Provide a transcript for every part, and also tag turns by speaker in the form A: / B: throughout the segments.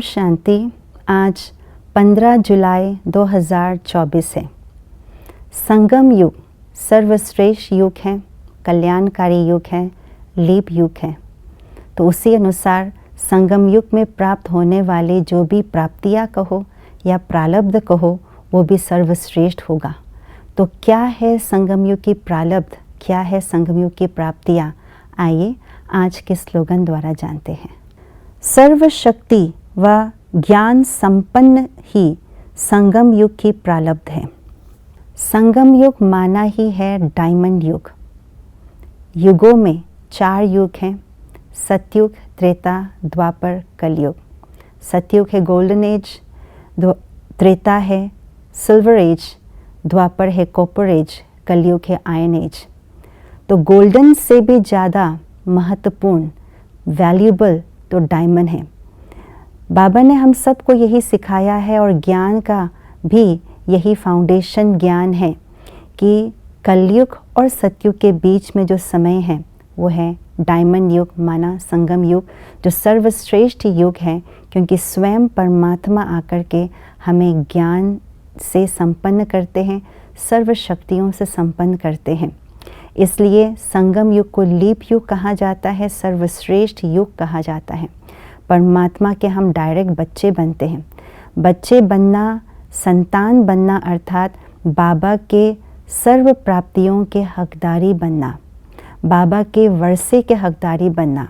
A: शांति। आज 15 जुलाई 2024 है। संगम युग सर्वश्रेष्ठ युग है, कल्याणकारी युग है, लीप युग है। तो उसी अनुसार संगम युग में प्राप्त होने वाली जो भी प्राप्तियाँ कहो या प्रारब्ध कहो, वो भी सर्वश्रेष्ठ होगा। तो क्या है संगम युग की प्रारब्ध, क्या है संगम युग की प्राप्तियाँ, आइए आज के स्लोगन द्वारा जानते हैं। सर्वशक्ति व ज्ञान संपन्न ही संगम युग की प्रारब्ध है। संगम युग माना ही है डायमंड युग। युगों में 4 युग हैं, सतयुग, त्रेता, द्वापर, कलयुग। सतयुग है गोल्डन एज, त्रेता है सिल्वर एज, द्वापर है कॉपर एज, कलयुग है आयरन एज। तो गोल्डन से भी ज़्यादा महत्वपूर्ण, वैल्यूबल तो डायमंड है। बाबा ने हम सबको यही सिखाया है और ज्ञान का भी यही फाउंडेशन ज्ञान है कि कलयुग और सतयुग के बीच में जो समय है वो है डायमंड युग, माना संगम युग, जो सर्वश्रेष्ठ युग है, क्योंकि स्वयं परमात्मा आकर के हमें ज्ञान से संपन्न करते हैं, सर्व शक्तियों से संपन्न करते हैं। इसलिए संगम युग को लीप युग कहा जाता है, सर्वश्रेष्ठ युग कहा जाता है। परमात्मा के हम डायरेक्ट बच्चे बनते हैं। बच्चे बनना, संतान बनना अर्थात बाबा के सर्व प्राप्तियों के हकदारी बनना, बाबा के वर्षे के हकदारी बनना।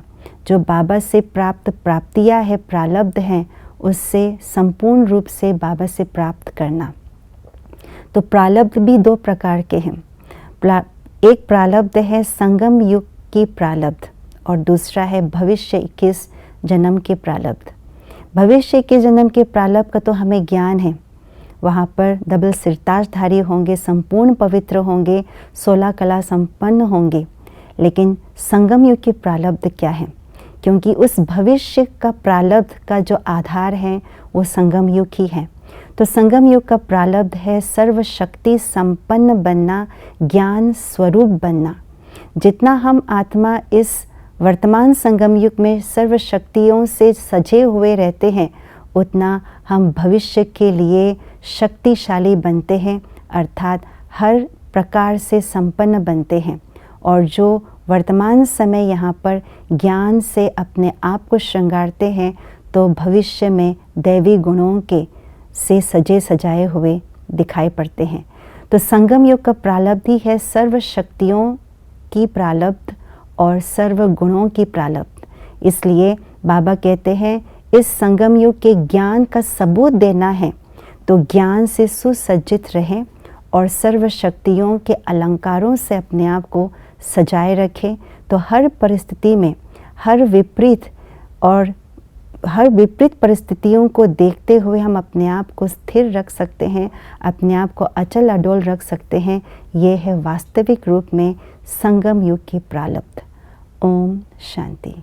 A: जो बाबा से प्राप्त प्राप्तियाँ है, प्रारब्ध हैं, उससे संपूर्ण रूप से बाबा से प्राप्त करना। तो प्रारब्ध भी 2 प्रकार के हैं। एक प्रारब्ध है संगम युग की प्रारब्ध और दूसरा है भविष्य 21 जन्म के प्रारब्ध। भविष्य 21 जन्म के प्रारब्ध का तो हमें ज्ञान है। वहाँ पर डबल सिरताजधारी होंगे, संपूर्ण पवित्र होंगे, 16 कला संपन्न होंगे। लेकिन संगम युग की प्रारब्ध क्या है? क्योंकि उस भविष्य का प्रारब्ध का जो आधार है वो संगम युग ही है। तो संगम युग का प्रारब्ध है सर्वशक्ति संपन्न बनना, ज्ञान स्वरूप बनना। जितना हम आत्मा इस वर्तमान संगम युग में सर्व शक्तियों से सजे हुए रहते हैं, उतना हम भविष्य के लिए शक्तिशाली बनते हैं, अर्थात हर प्रकार से संपन्न बनते हैं। और जो वर्तमान समय यहाँ पर ज्ञान से अपने आप को श्रृंगारते हैं, तो भविष्य में दैवी गुणों के से सजे सजाए हुए दिखाई पड़ते हैं। तो संगम युग का प्रारब्ध ही है सर्व शक्तियों की प्रारब्ध और सर्व गुणों की प्रारब्ध। इसलिए बाबा कहते हैं इस संगम युग के ज्ञान का सबूत देना है, तो ज्ञान से सुसज्जित रहें और सर्व शक्तियों के अलंकारों से अपने आप को सजाए रखें। तो हर परिस्थिति में, हर विपरीत परिस्थितियों को देखते हुए हम अपने आप को स्थिर रख सकते हैं, अपने आप को अचल अडोल रख सकते हैं। ये है वास्तविक रूप में संगम युग की प्रारब्ध। ओम शांति।